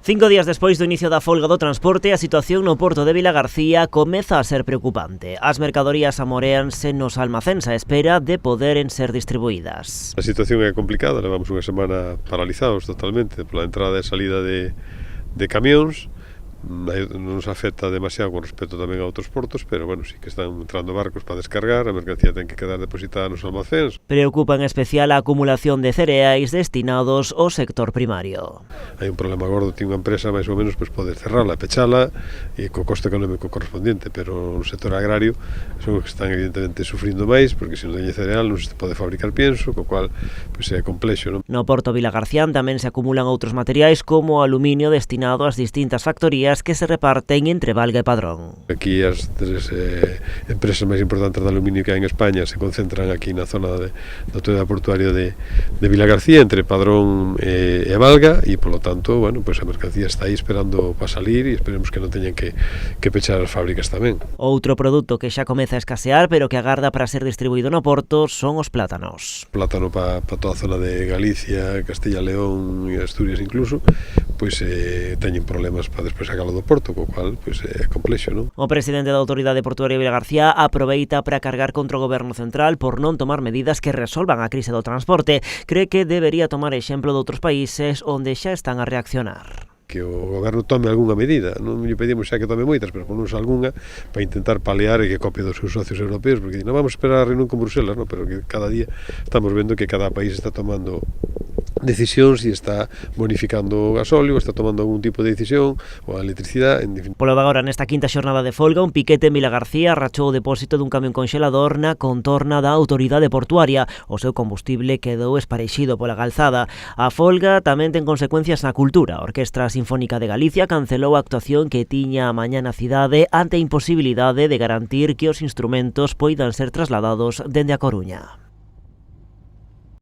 5 días despois do inicio da folga do transporte, a situación no porto de Vilagarcía comeza a ser preocupante. As mercadorías amoréanse nos almacéns á espera de poderen ser distribuídas. A situación é complicada, levamos unha semana paralizados totalmente pola entrada e salida de camións. Non nos afecta demasiado con respecto tamén a outros portos, pero bueno, sí que están entrando barcos para descargar, a mercancía ten que quedar depositada nos almacéns. Preocupa en especial a acumulación de cereais destinados ao sector primario. Hai un problema gordo, tiene unha empresa máis ou menos pode cerrarla, pechala e co coste económico correspondiente, pero no sector agrario son os que están evidentemente sufrindo máis, porque se non teñe cereal non se pode fabricar pienso, co cual é complexo, non? No porto Vilagarcián tamén se acumulan outros materiais como o aluminio destinado ás distintas factorías que se reparten entre Valga e Padrón. Aquí as tres empresas máis importantes de aluminio que hai en España se concentran aquí na zona do autoridade portuario de Vilagarcía, entre Padrón e Valga, e polo tanto, bueno, pues a mercancía está aí esperando para salir e esperemos que non teñan que pechar as fábricas tamén. Outro produto que xa comeza a escasear, pero que agarda para ser distribuído no porto, son os plátanos. Plátano para toda a zona de Galicia, Castilla, León e Asturias incluso, pois teñen problemas para despois sacalo do porto, co cual é complexo, non? O presidente da Autoridade Portuaria de Vilagarcía aproveita para cargar contra o Goberno Central por non tomar medidas que resolvan a crise do transporte. Cree que debería tomar exemplo de outros países onde xa están a reaccionar. Que o goberno tome algunha medida, non lle pedimos xa que tome moitas, pero ponos algunha para intentar paliar e que copie dos seus socios europeos, porque non vamos a esperar a reunión con Bruselas, non? Pero que cada día estamos vendo que cada país está tomando decisións e está bonificando o gasóleo, está tomando algún tipo de decisión ou a electricidade, en definitiva. Polo de agora, nesta quinta xornada de folga, un piquete en Vilagarcía rachou o depósito dun camión conxelador na contorna da Autoridade Portuaria. O seu combustible quedou espareixido pola calzada. A folga tamén ten consecuencias na cultura. A Orquestra Sinfónica de Galicia cancelou a actuación que tiña mañá na cidade ante a imposibilidade de garantir que os instrumentos poidan ser trasladados dende a Coruña.